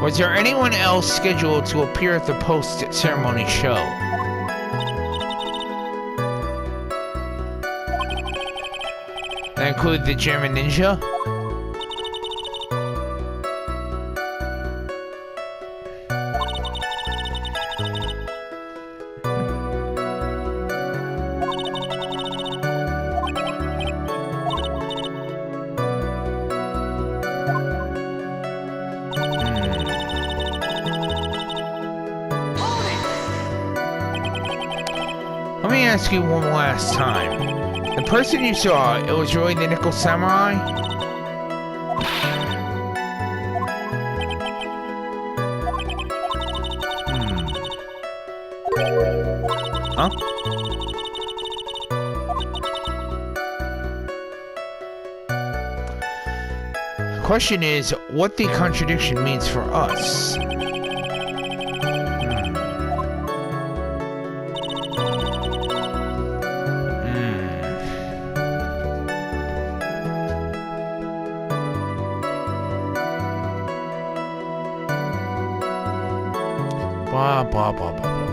Was there anyone else scheduled to appear at the post-ceremony show? That include the German ninja? Let me ask you one last time. The person you saw, it was really the Nickel Samurai? Huh? The question is, what the contradiction means for us. Blah, blah, blah, blah, blah, blah.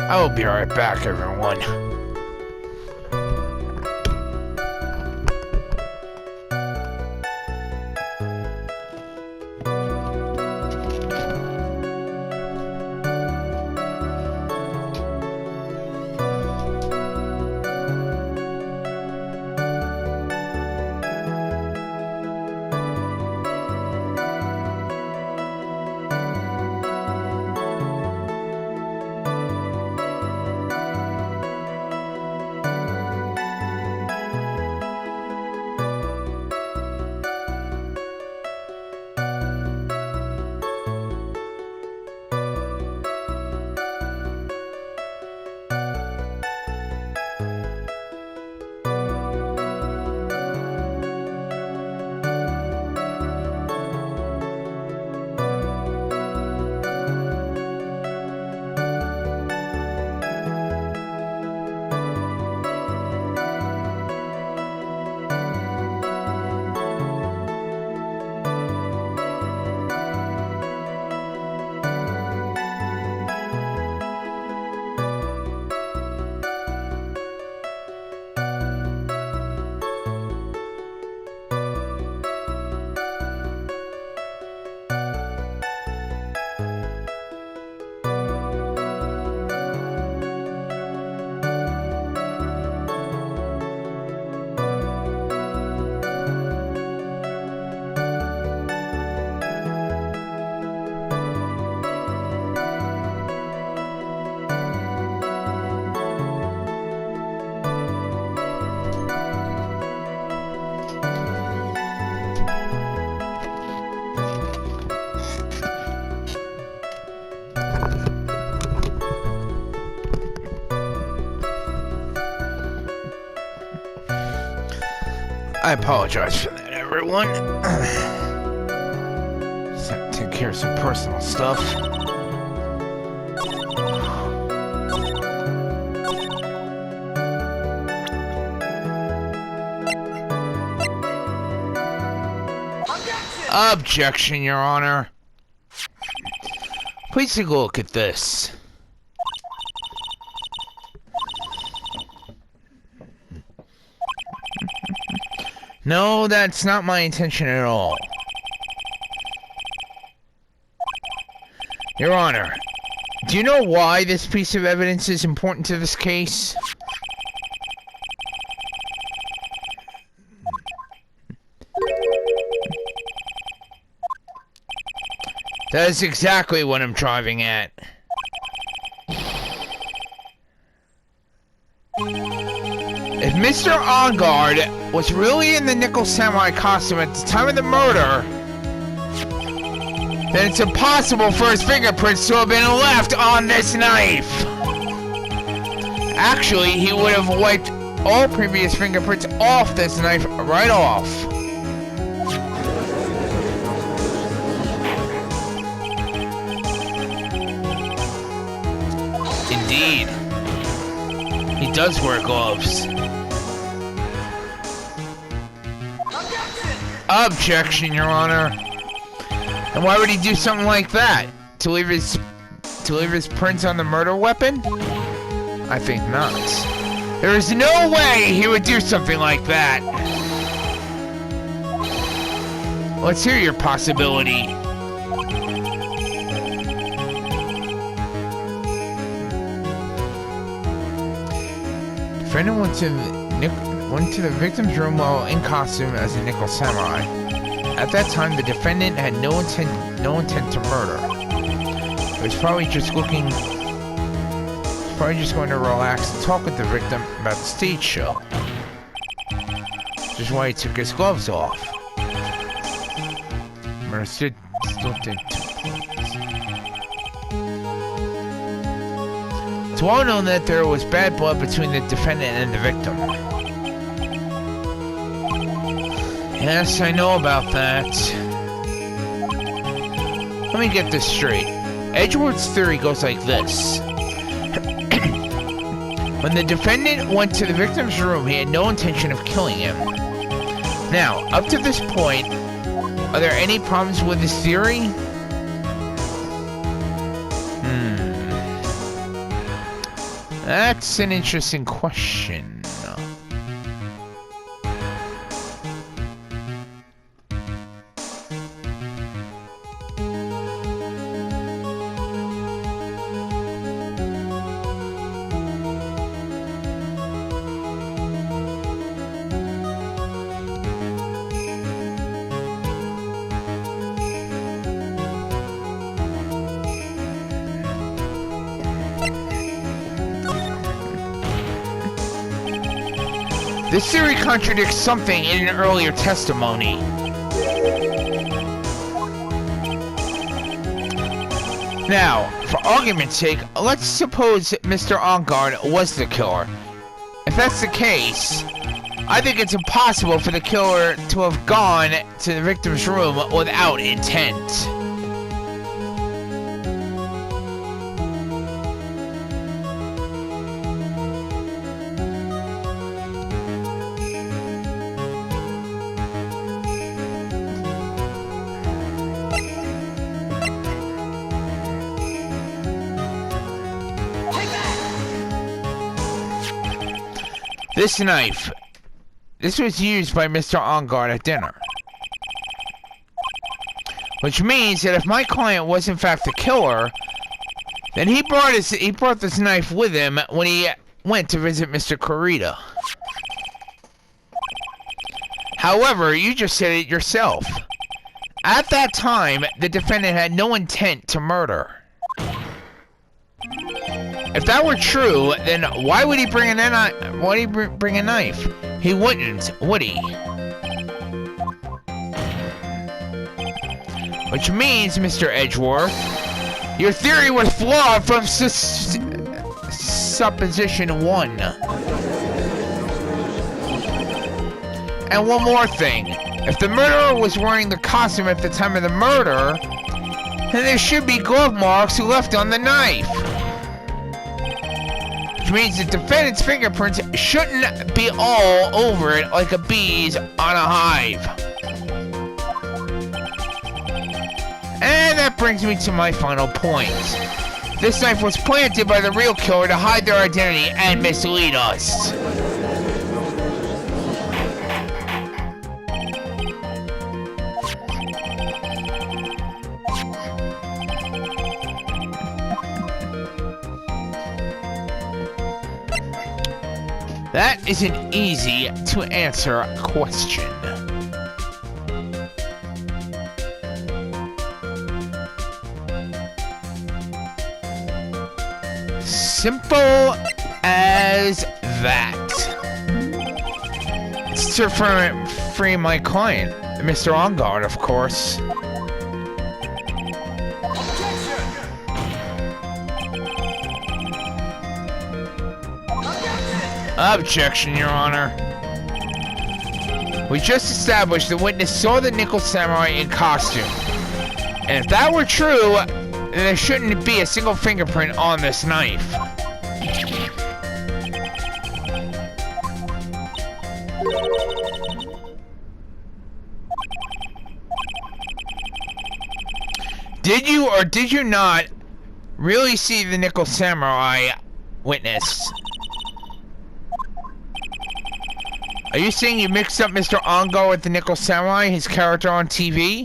I will be right back, everyone. I apologize for that, everyone. Just had to take care of some personal stuff. Objection, Your Honor. Please take a look at this. No, that's not my intention at all. Your Honor, do you know why this piece of evidence is important to this case? That's exactly what I'm driving at. If Mr. OnGuard was really in the Nickel Samurai costume at the time of the murder, then it's impossible for his fingerprints to have been left on this knife. Actually, he would have wiped all previous fingerprints off this knife right off. Indeed. He does wear gloves. Objection, Your Honor. And why would he do something like that? To leave his prints on the murder weapon? I think not. There is no way he would do something like that. Let's hear your possibility. Defendant went to the victim's room while in costume as a Nickel Samurai. At that time, the defendant had no intent to murder. He was probably just going to relax and talk with the victim about the stage show. Which is why he took his gloves off. Murder still did 2 points. It's well known that there was bad blood between the defendant and the victim. Yes, I know about that. Let me get this straight. Edgeworth's theory goes like this. When the defendant went to the victim's room, he had no intention of killing him. Now, up to this point, are there any problems with this theory? That's an interesting question. This theory contradicts something in an earlier testimony. Now, for argument's sake, let's suppose Mr. OnGuard was the killer. If that's the case, I think it's impossible for the killer to have gone to the victim's room without intent. This knife. This was used by Mr. OnGuard at dinner. Which means that if my client was in fact the killer, then he brought this knife with him when he went to visit Mr. Kurita. However, you just said it yourself. At that time, the defendant had no intent to murder. If that were true, then why would he bring a knife? He wouldn't, would he? Which means, Mr. Edgeworth, your theory was flawed from supposition 1. And one more thing. If the murderer was wearing the costume at the time of the murder, then there should be glove marks left on the knife. Which means the defendant's fingerprints shouldn't be all over it like a bee's on a hive. And that brings me to my final point. This knife was planted by the real killer to hide their identity and mislead us. That is an easy to answer question. Simple as that. It's to free my client, Mr. On Guard, of course. Objection, Your Honor. We just established the witness saw the Nickel Samurai in costume. And if that were true, then there shouldn't be a single fingerprint on this knife. Did you or did you not really see the Nickel Samurai, witness? Are you saying you mixed up Mr. Ongo with the Nickel Samurai, his character on TV?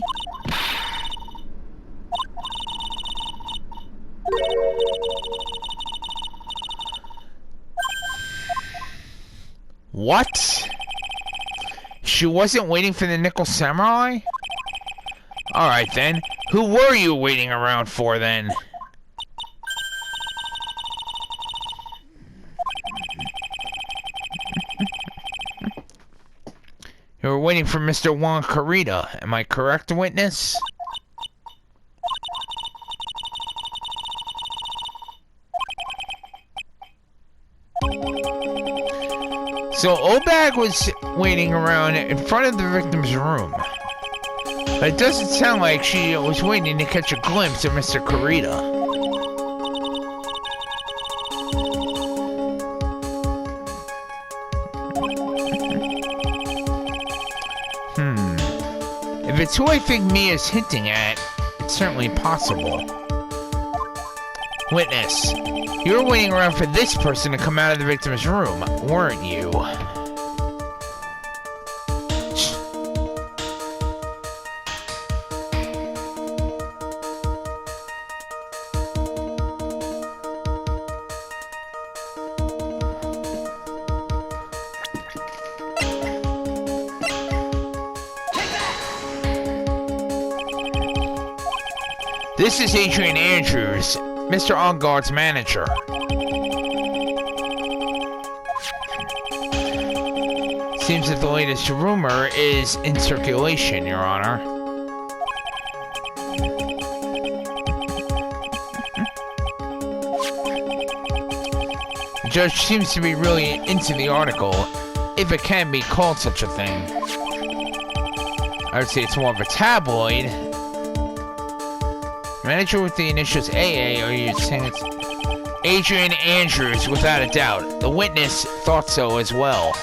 What? She wasn't waiting for the Nickel Samurai? Alright then. Who were you waiting around for then? You were waiting for Mr. Juan Carita. Am I correct, witness? So Oldbag was waiting around in front of the victim's room. But it doesn't sound like she was waiting to catch a glimpse of Mr. Carita. If it's who I think Mia's hinting at, it's certainly possible. Witness, you were waiting around for this person to come out of the victim's room, weren't you? This is Adrian Andrews, Mr. On Guard's manager. Seems that the latest rumor is in circulation, Your Honor. The judge seems to be really into the article, if it can be called such a thing. I would say it's more of a tabloid. Manager with the initials AA, or you saying it's Adrian Andrews, without a doubt. The witness thought so as well.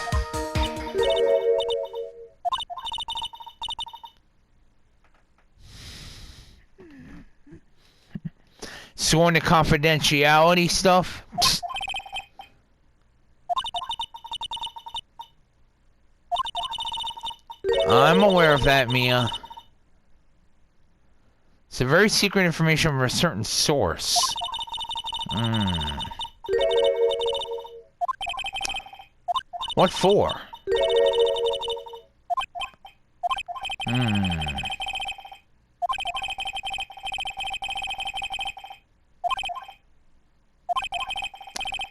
Sworn to confidentiality stuff? Psst. I'm aware of that, Mia. It's a very secret information from a certain source. What for?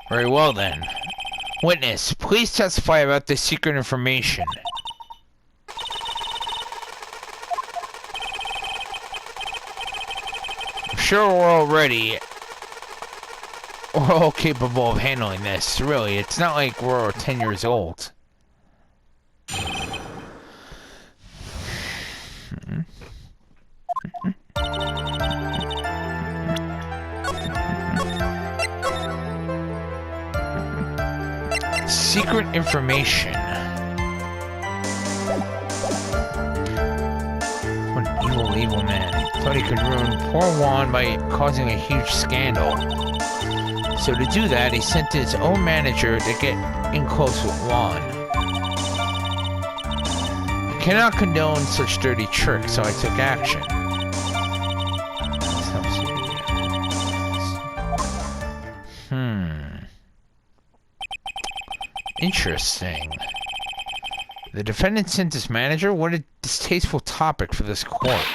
Very well then. Witness, please testify about this secret information. Sure, we're all capable of handling this. Really, it's not like we're 10 years old. Secret information. What an evil man. Thought he could ruin poor Juan by causing a huge scandal. So to do that, he sent his own manager to get in close with Juan. I cannot condone such dirty tricks, so I took action. Interesting. The defendant sent his manager? What a distasteful topic for this court.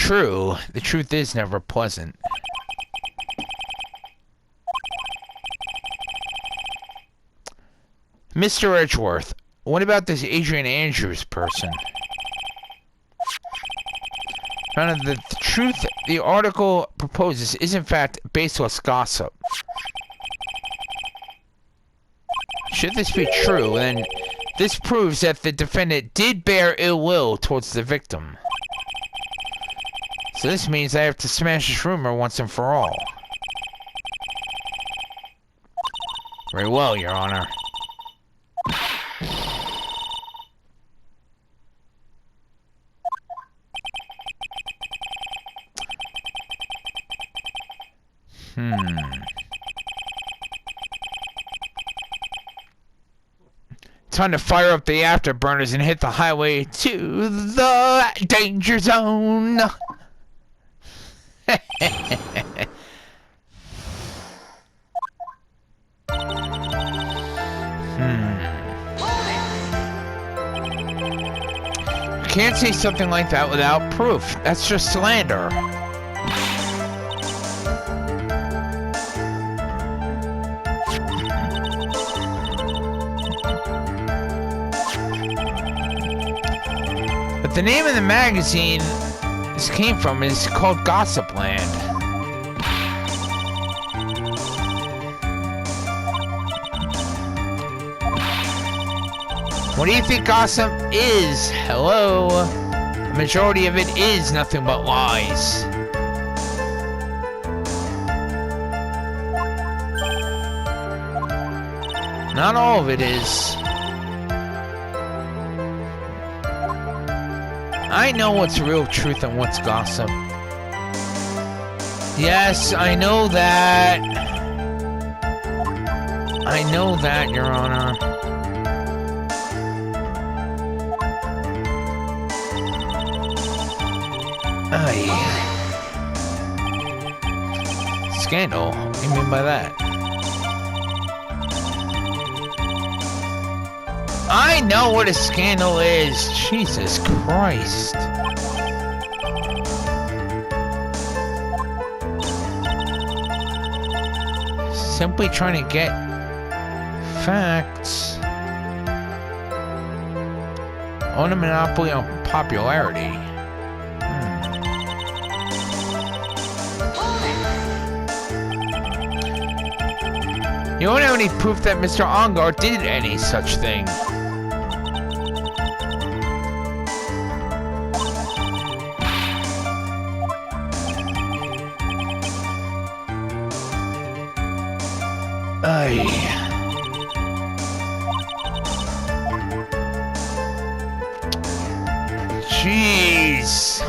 true, the truth is never pleasant. Mr. Edgeworth, what about this Adrian Andrews person? Found out that the truth the article proposes is in fact baseless gossip. Should this be true, then this proves that the defendant did bear ill will towards the victim. So this means I have to smash this rumor once and for all. Very well, Your Honor. Time to fire up the afterburners and hit the highway to the danger zone. Can't say something like that without proof. That's just slander. But the name of the magazine this came from is called Gossip Land. What do you think gossip is? Hello? The majority of it is nothing but lies. Not all of it is. I know what's real truth and what's gossip. Yes, I know that. I know that, Your Honor. Scandal? What do you mean by that? I know what a scandal is. Jesus Christ. Simply trying to get facts. Own a monopoly on popularity. You don't have any proof that Mr. Ongar did any such thing. Jeez.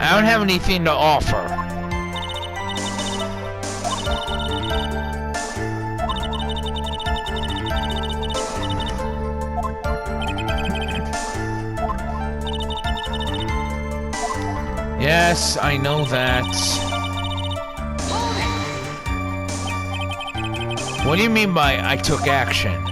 I don't have anything to offer. Yes, I know that. What do you mean by I took action?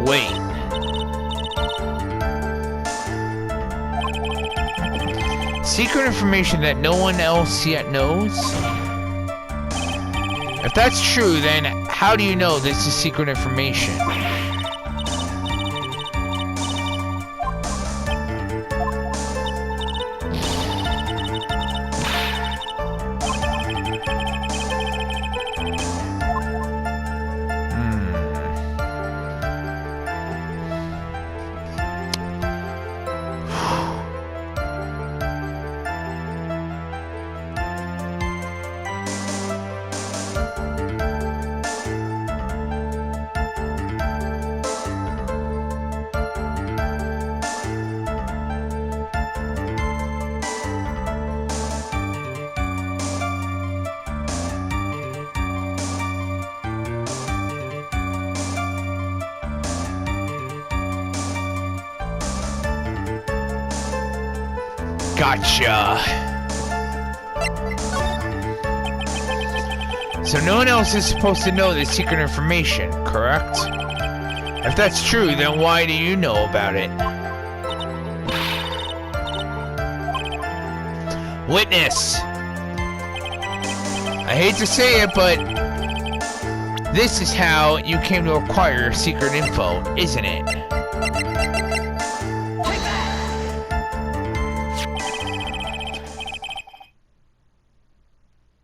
Wait. Secret information that no one else yet knows? If that's true, then how do you know this is secret information? Gotcha. So no one else is supposed to know this secret information, correct? If that's true, then why do you know about it? Witness! I hate to say it, but this is how you came to acquire secret info, isn't it?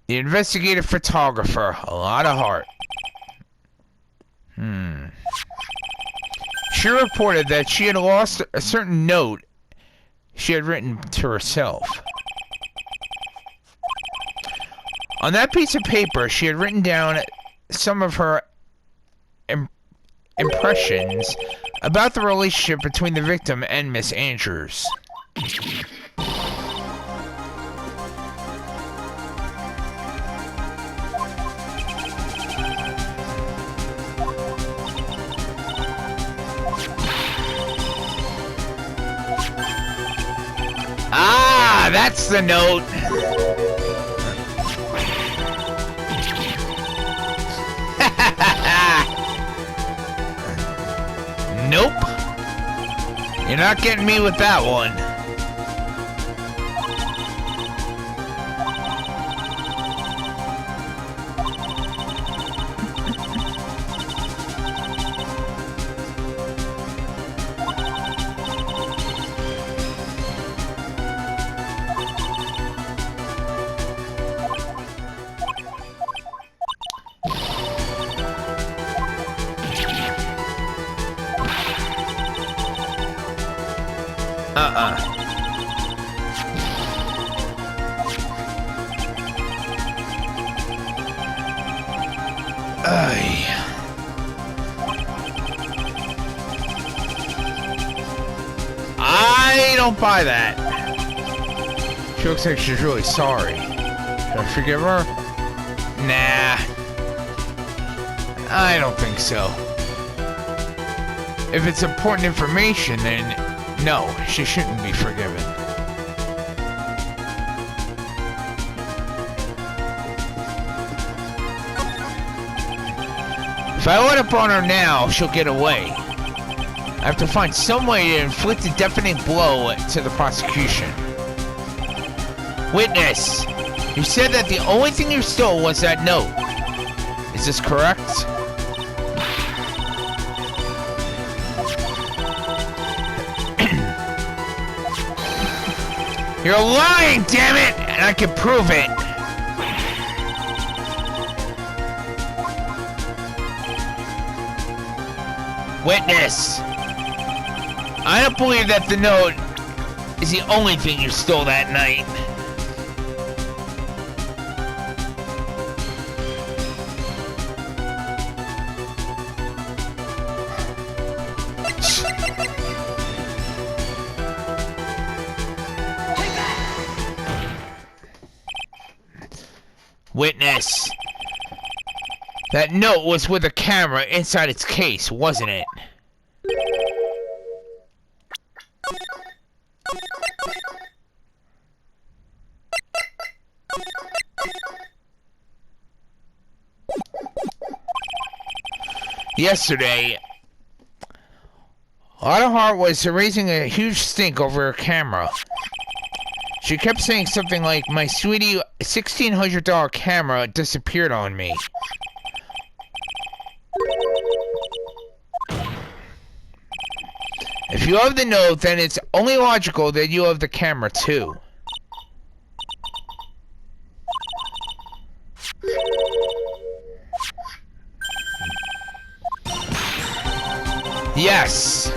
The investigative photographer, a lot of heart. She reported that she had lost a certain note she had written to herself. On that piece of paper, she had written down some of her impressions about the relationship between the victim and Miss Andrews. Ah, that's the note. Nope. You're not getting me with that one. I don't buy that. She looks like she's really sorry. Should I forgive her? Nah. I don't think so. If it's important information, then no, she shouldn't be forgiven. If I let up on her now, she'll get away. I have to find some way to inflict a definite blow to the prosecution. Witness, you said that the only thing you stole was that note. Is this correct? You're lying, damn it! And I can prove it. Witness, I don't believe that the note is the only thing you stole that night. Witness, that note was with a camera inside its case, wasn't it? Yesterday, Autumn was raising a huge stink over her camera. She kept saying something like, "My sweetie, $1,600 camera disappeared on me." If you have the note, then it's only logical that you have the camera too. Yes!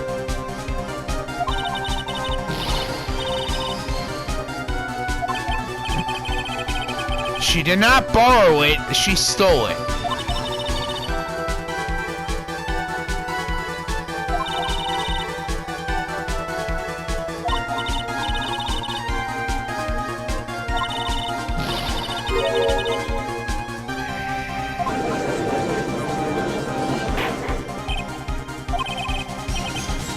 She did not borrow it, she stole it.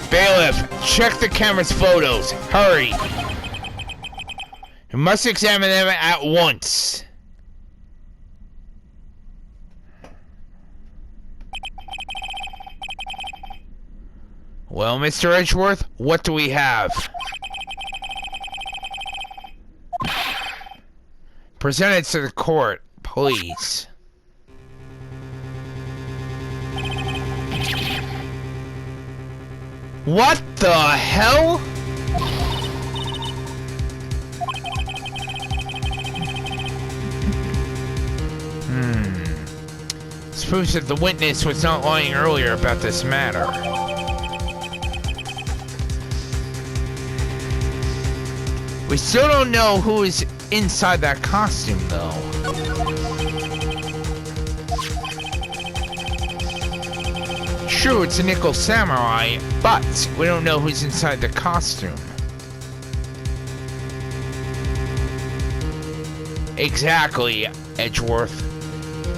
Bailiff, check the camera's photos. Hurry. You must examine them at once. Well, Mr. Edgeworth, what do we have? Present it to the court, please. What the hell? This proves that the witness was not lying earlier about this matter. We still don't know who is inside that costume, though. True, it's a nickel samurai, but we don't know who's inside the costume. Exactly, Edgeworth.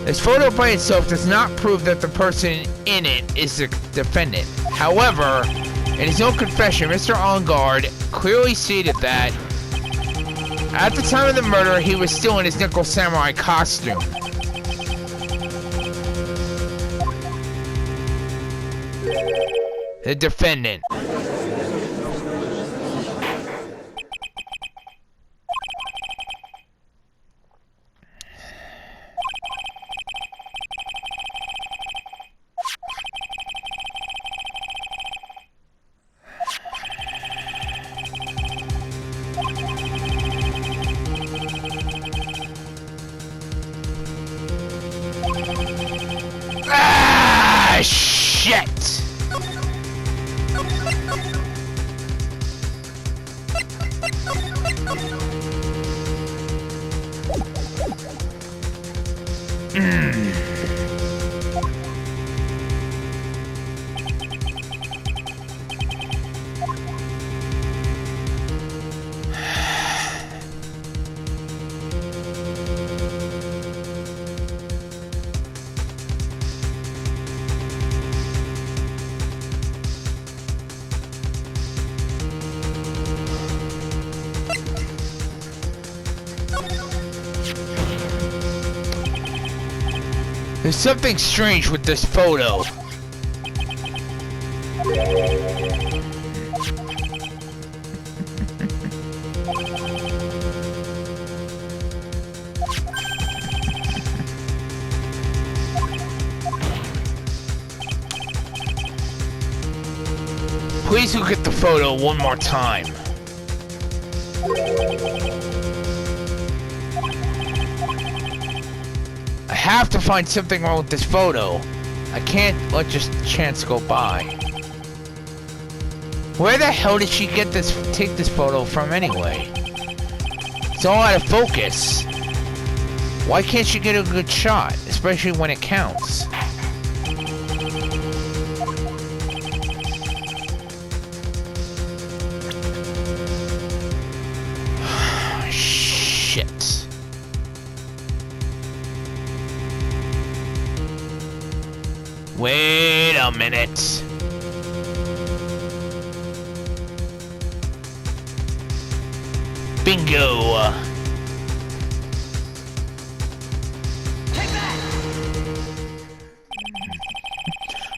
This photo by itself does not prove that the person in it is the defendant. However, in his own confession, Mr. Ongard clearly stated that at the time of the murder, he was still in his nickel samurai costume. The defendant. Ah, shit! There's something strange with this photo. Please look at the photo one more time. I have to find something wrong with this photo. I can't let just chance go by. Where the hell did she take this photo from anyway? It's all out of focus. Why can't she get a good shot, especially when it counts? Shit. Wait a minute. Bingo.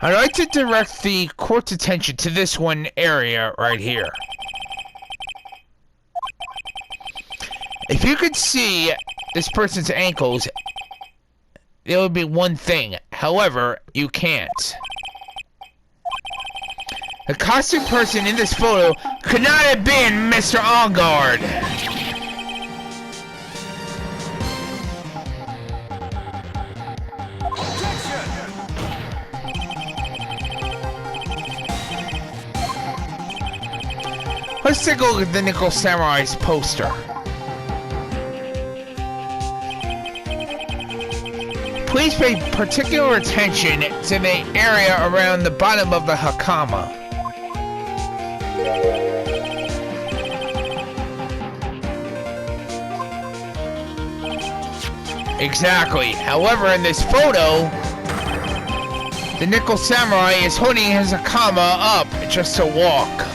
I'd like to direct the court's attention to this one area right here. If you could see this person's ankles, it would be one thing. However, you can't. The costume person in this photo could not have been Mr. OnGuard. Let's take a look at the Nickel Samurai's poster. Please pay particular attention to the area around the bottom of the hakama. Exactly. However, in this photo, the Nickel Samurai is holding his hakama up just to walk.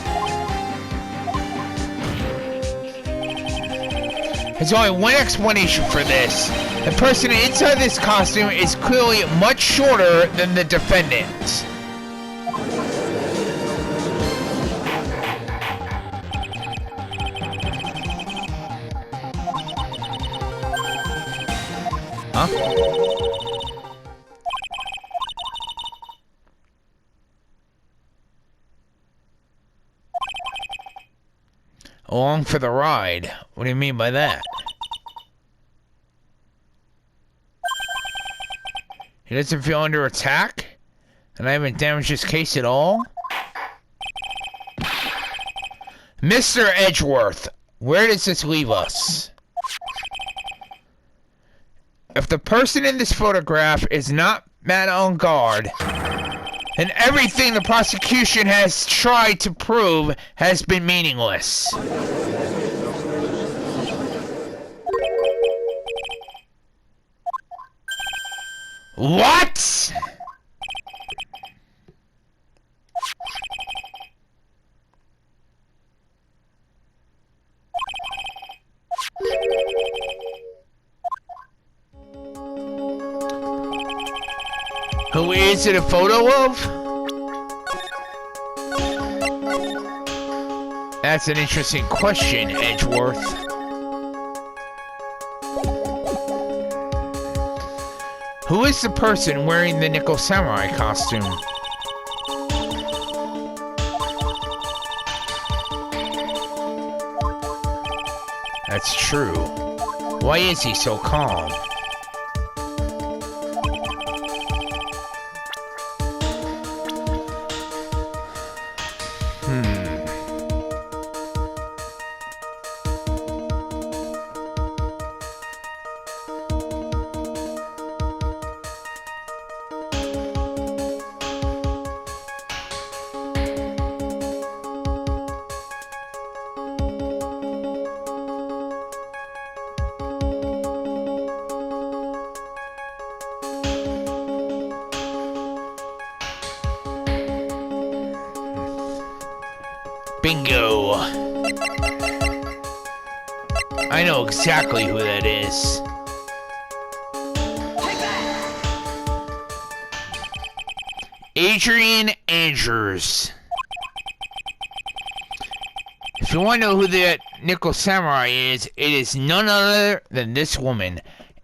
There's only one explanation for this. The person inside this costume is clearly much shorter than the defendant. Huh? Along for the ride? What do you mean by that? He doesn't feel under attack? And I haven't damaged his case at all? Mr. Edgeworth, where does this leave us? If the person in this photograph is not Matt OnGuard, then everything the prosecution has tried to prove has been meaningless. What? Who is it a photo of? That's an interesting question, Edgeworth. Who is the person wearing the Nickel Samurai costume? That's true. Why is he so calm? Bingo! I know exactly who that is. Adrian Andrews. If you want to know who that Nickel Samurai is, it is none other than this woman,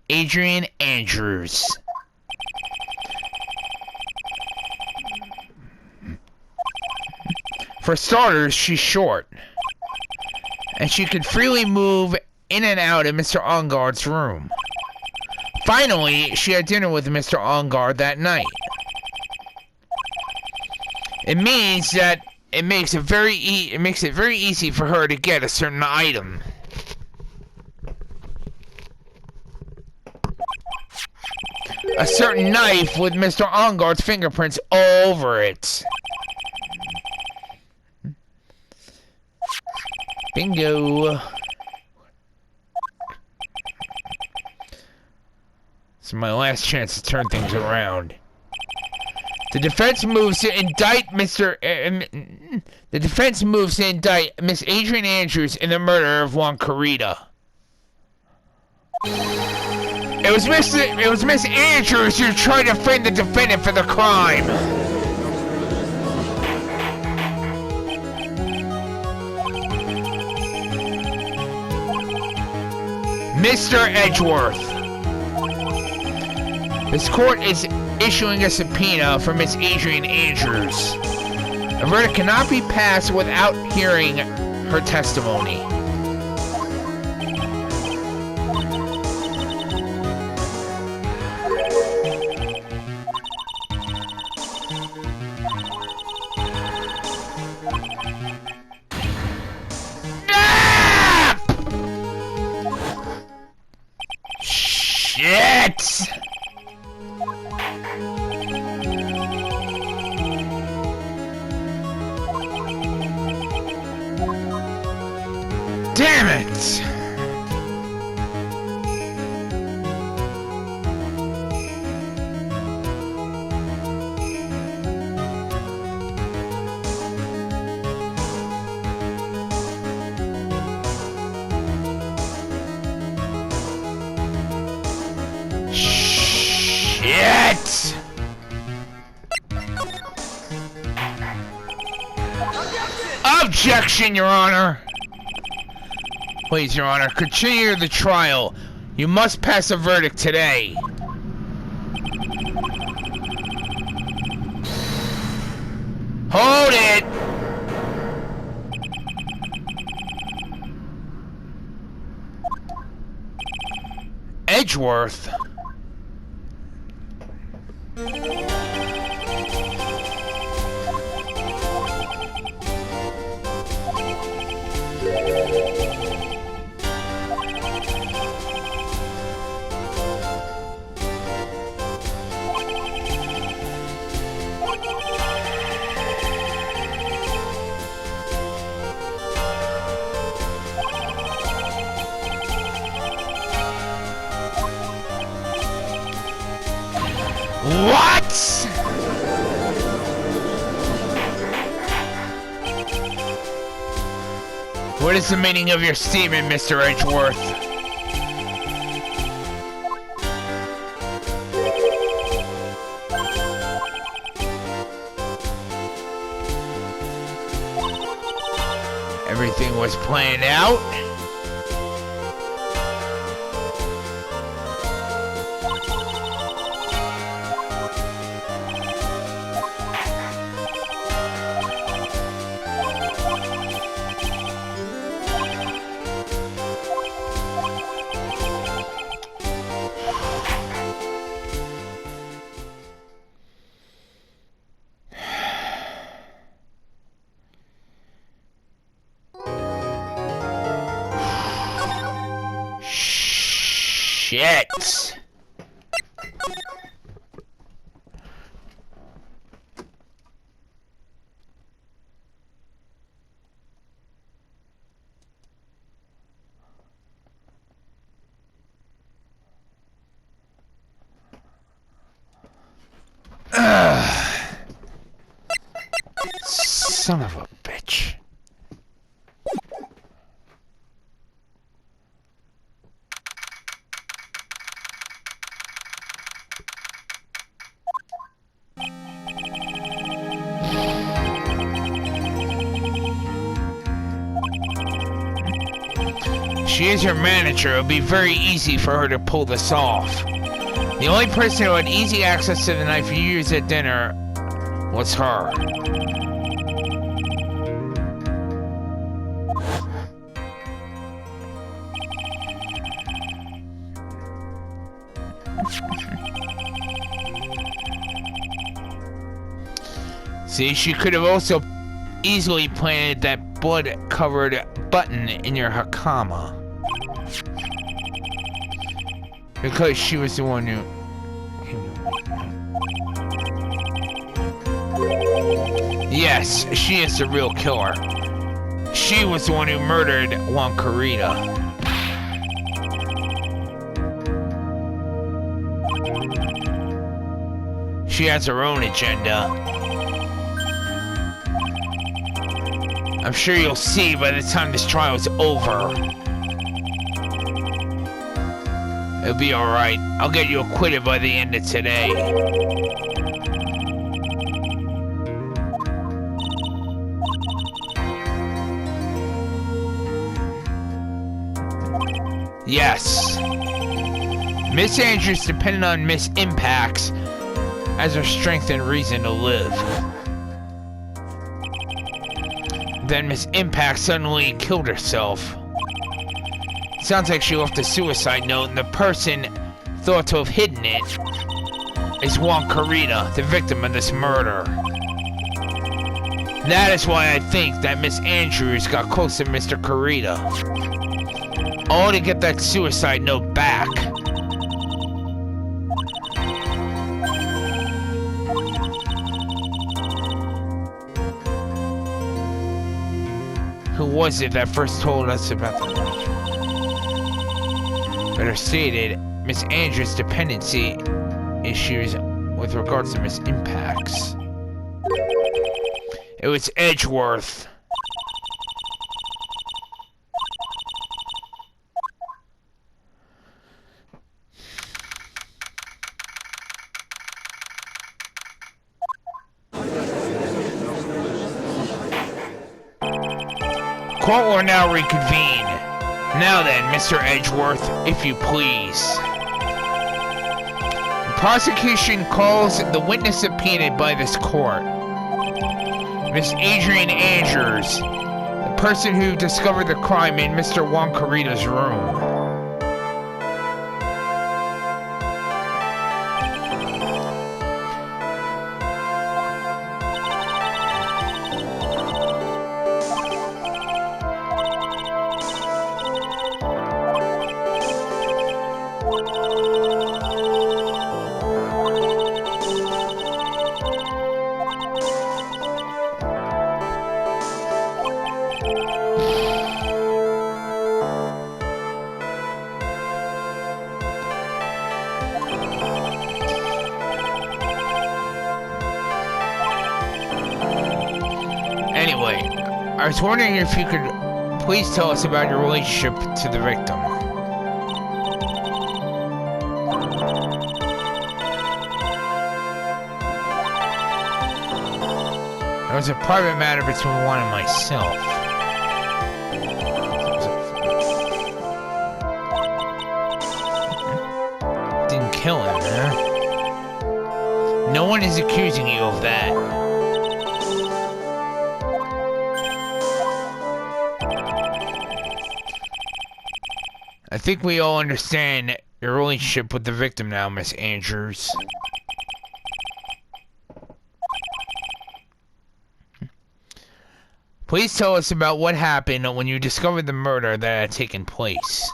Adrian Andrews. For starters, she's short, and she could freely move in and out of Mr. OnGuard's room. Finally, she had dinner with Mr. OnGuard that night. It means that it makes it very easy for her to get a certain item. A certain knife with Mr. OnGuard's fingerprints all over it. Bingo. This is my last chance to turn things around. The defense moves to indict Miss Adrian Andrews in the murder of Juan Carita. It was Miss Andrews who tried to frame the defendant for the crime. Mr. Edgeworth, this court is issuing a subpoena for Miss Adrian Andrews. A verdict cannot be passed without hearing her testimony. Shit! Damn it! Shit! Objection, Your Honor! Please, Your Honor, continue the trial. You must pass a verdict today. Hold it! Edgeworth? What? What is the meaning of your statement, Mr. Edgeworth? Everything was planned out? Shit! Son of a bitch. She is your manager. It'll be very easy for her to pull this off. The only person who had easy access to the knife you used at dinner was her. See, she could have also easily planted that blood-covered button in your hakama. Because she was the one who... Yes, she is the real killer. She was the one who murdered Juan Carita. She has her own agenda. I'm sure you'll see by the time this trial is over. It'll be alright. I'll get you acquitted by the end of today. Yes. Miss Andrews depended on Miss Impacts as her strength and reason to live. Then Miss Impact suddenly killed herself. Sounds like she left a suicide note, and the person thought to have hidden it is Juan Carita, the victim of this murder. That is why I think that Miss Andrews got close to Mr. Carita. All to get that suicide note back. Who was it that first told us about the letter? Better stated, Miss Andrews' dependency issues with regards to Miss Impacts. It was Edgeworth. Court will now reconvene. Now then, Mr. Edgeworth, if you please. The prosecution calls the witness subpoenaed by this court, Miss Adrian Andrews, the person who discovered the crime in Mr. Juan Carita's room. Anyway, I was wondering if you could please tell us about your relationship to the victim. It was a private matter between Juan and myself. Didn't kill him, huh? No one is accusing you of that. I think we all understand your relationship with the victim now, Miss Andrews. Please tell us about what happened when you discovered the murder that had taken place.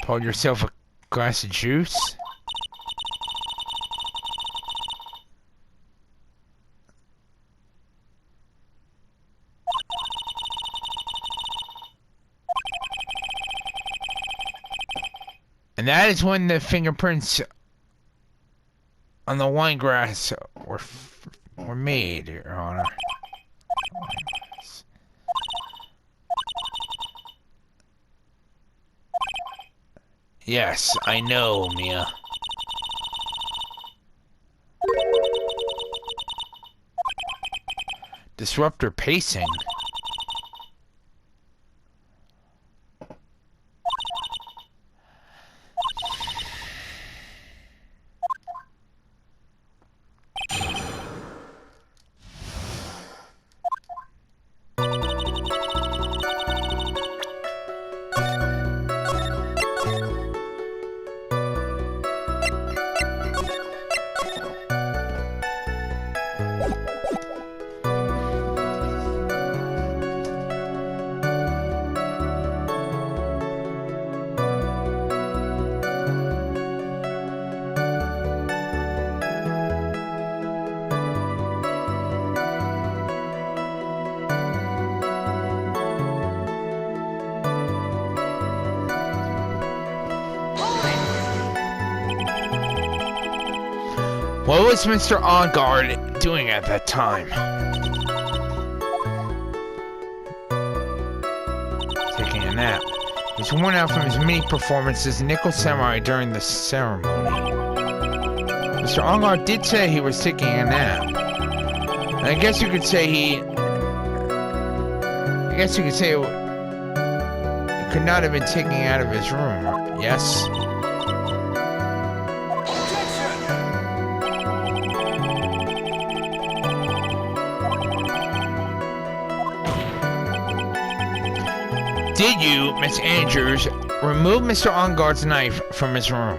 Pour yourself a glass of juice? And that is when the fingerprints on the wine glass were made, Your Honor. Yes, I know, Mia. Disruptor pacing? What was Mr. On-Guard doing at that time? Taking a nap. He's worn out from his many performances in Nickel Samurai during the ceremony. Mr. On-Guard did say he was taking a nap. And I guess you could say he could not have been taken out of his room, yes? Did you, Miss Andrews, remove Mr. On-Guard's knife from his room?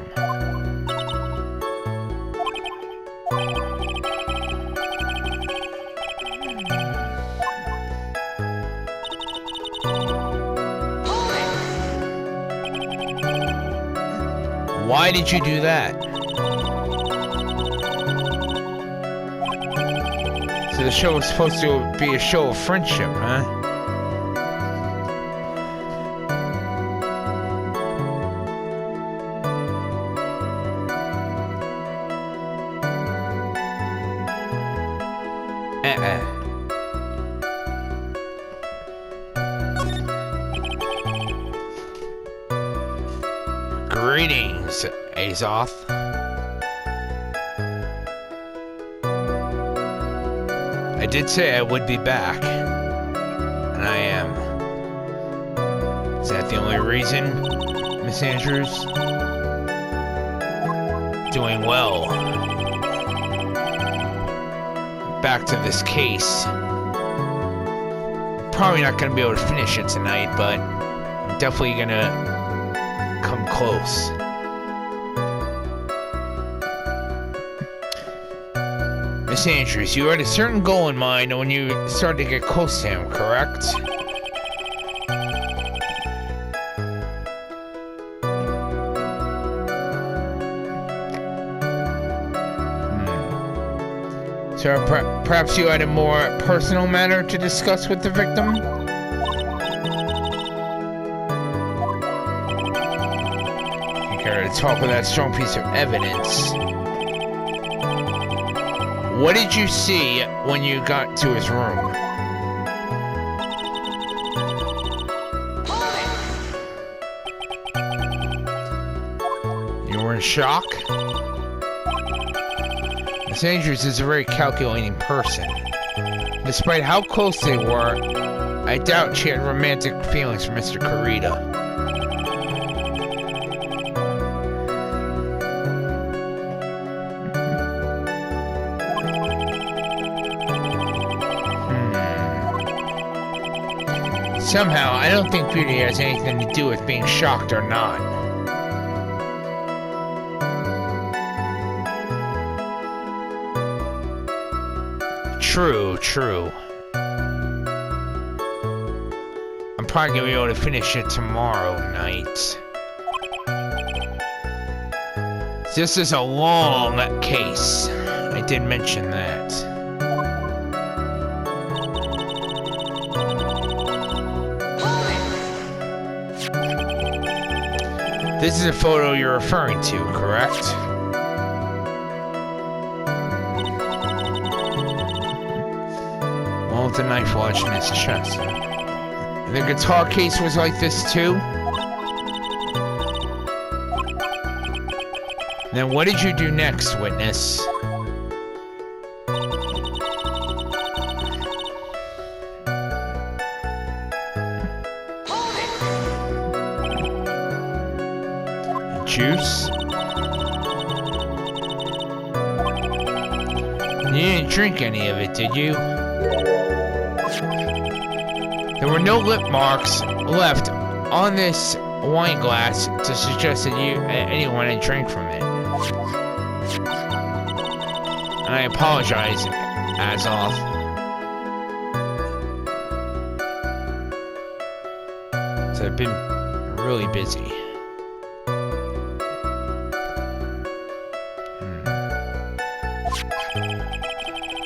Why did you do that? So the show was supposed to be a show of friendship, huh? Greetings, Azoth. I did say I would be back, and I am. Is that the only reason, Miss Andrews? Doing well. Back to this case. Probably not going to be able to finish it tonight, but I'm definitely going to come close. Miss Andrews, you had a certain goal in mind when you started to get close to him, correct? So perhaps you had a more personal matter to discuss with the victim? You care to talk with that strong piece of evidence. What did you see when you got to his room? You were in shock? Miss Andrews is a very calculating person. Despite how close they were, I doubt she had romantic feelings for Mr. Kurita. Somehow, I don't think beauty has anything to do with being shocked or not. True. I'm probably gonna be able to finish it tomorrow night. This is a long case. I did mention that. This is a photo you're referring to, correct? Well, the knife lodged in his chest. The guitar case was like this too? Then what did you do next, witness? Juice? You didn't drink any of it, did you? There were no lip marks left on this wine glass to suggest that anyone had drank from it. And I apologize, Azoth. So I've been really busy.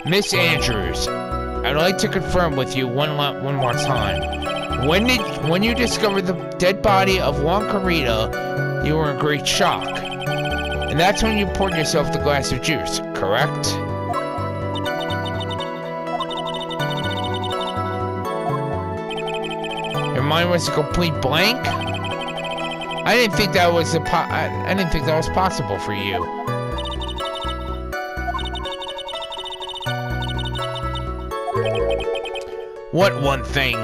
Miss Andrews, I'd like to confirm with you one more time. When you discovered the dead body of Juan Kurita, you were in great shock. And that's when you poured yourself the glass of juice, correct? Your mind was a complete blank? I didn't think that was I didn't think that was possible for you. What one thing?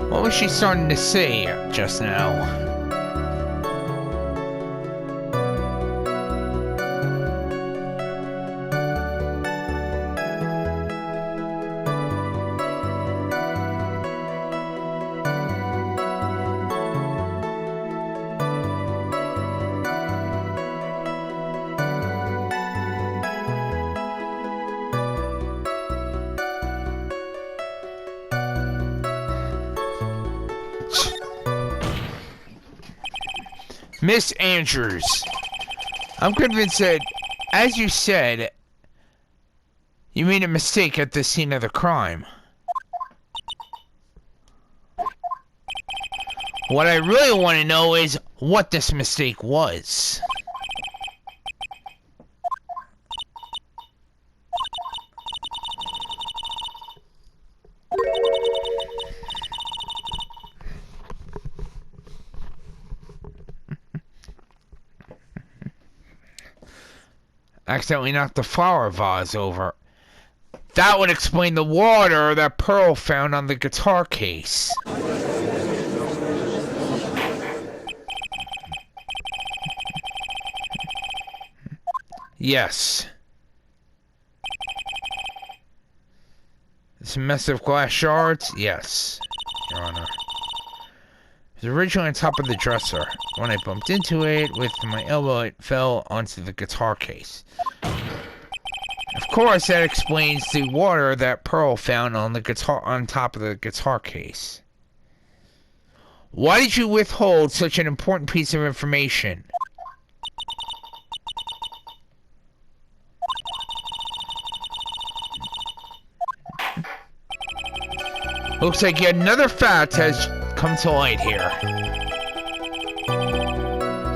What was she starting to say just now? Miss Andrews, I'm convinced that, as you said, you made a mistake at the scene of the crime. What I really want to know is what this mistake was. Accidentally knocked the flower vase over. That would explain the water that Pearl found on the guitar case. Yes. This mess of glass shards? Yes, Your Honor. It was originally on top of the dresser. When I bumped into it with my elbow, it fell onto the guitar case. Of course, that explains the water that Pearl found on the guitar on top of the guitar case. Why did you withhold such an important piece of information? Looks like yet another fact has come to light here.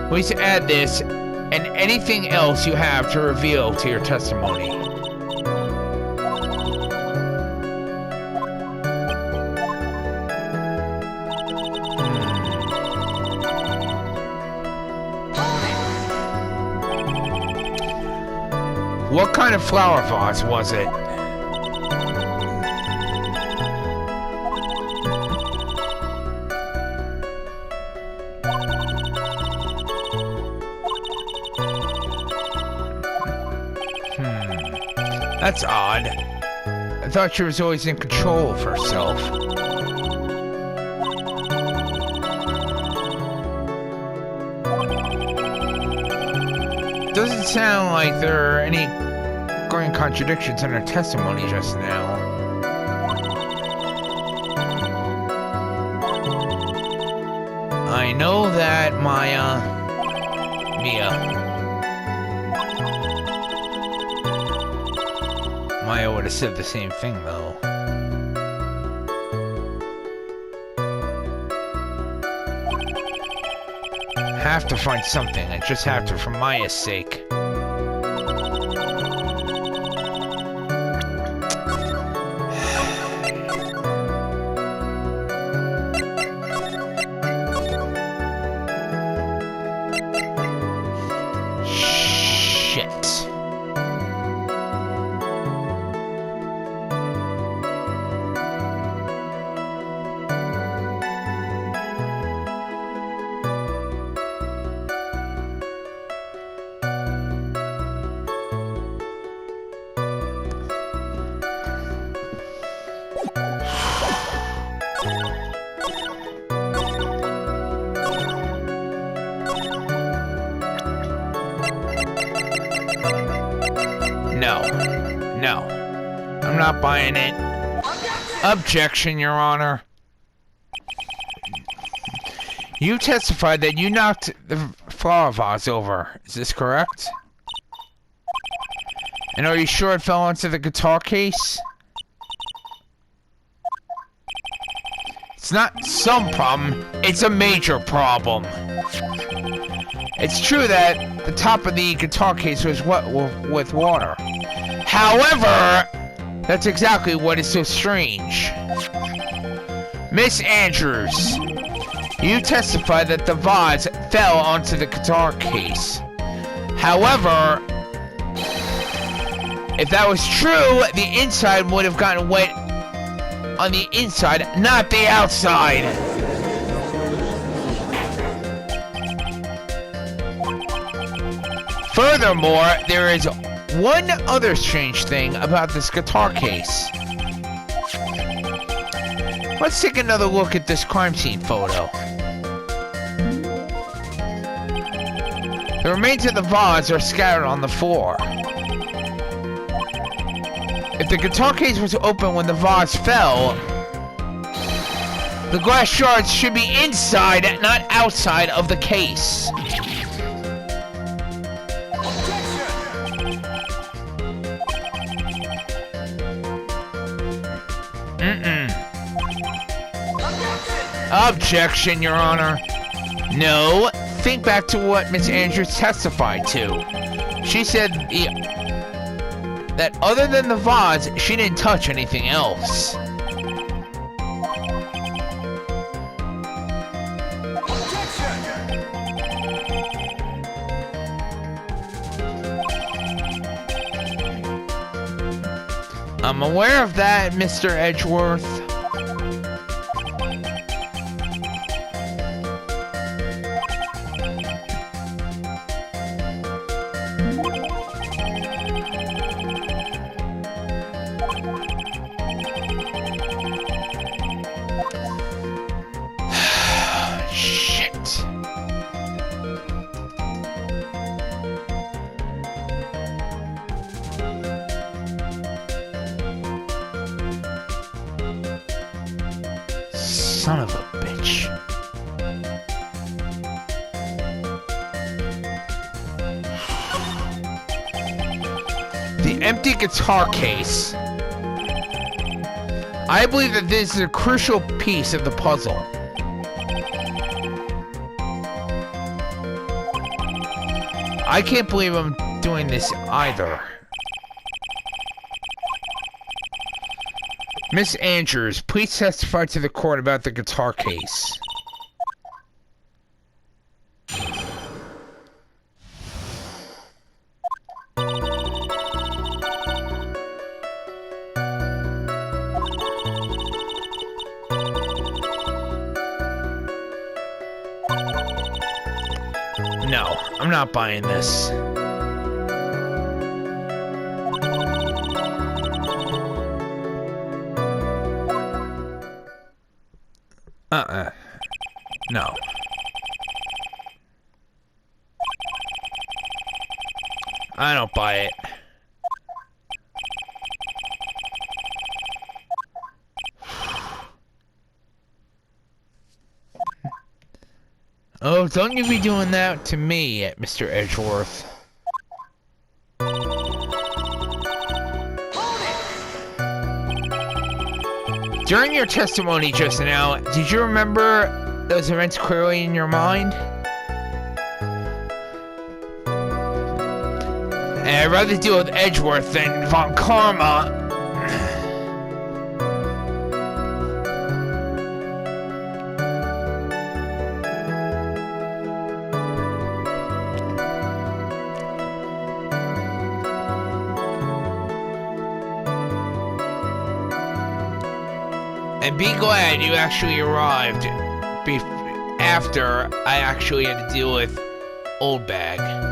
Please add this and anything else you have to reveal to your testimony. What kind of flower vase was it? That's odd. I thought she was always in control of herself. Doesn't sound like there are any glaring contradictions in her testimony just now. I know that Maya would have said the same thing, though. Have to find something. I just have to, for Maya's sake. No. I'm not buying it. Objection, Your Honor. You testified that you knocked the flower vase over. Is this correct? And are you sure it fell onto the guitar case? It It's not some problem, it's a major problem. It's true that the top of the guitar case was wet with water. However, that's exactly what is so strange. Miss Andrews, you testified that the vase fell onto the guitar case. However, if that was true, the inside would have gotten wet on the inside, not the outside. Furthermore, there is one other strange thing about this guitar case. Let's take another look at this crime scene photo. The remains of the vase are scattered on the floor. If the guitar case was open when the vase fell, the glass shards should be inside, not outside of the case. Objection, Your Honor. No, think back to what Miss Andrews testified to. She said that other than the vase, she didn't touch anything else. I'm aware of that, Mr. Edgeworth. Son of a bitch. The empty guitar case. I believe that this is a crucial piece of the puzzle. I can't believe I'm doing this either. Miss Andrews, please testify to the court about the guitar case. No, I'm not buying this. No. I don't buy it. Oh, don't you be doing that to me, Mr. Edgeworth. During your testimony just now, did you remember those events clearly in your mind? And I'd rather deal with Edgeworth than Von Karma. And be glad you actually arrived after I actually had to deal with Oldbag.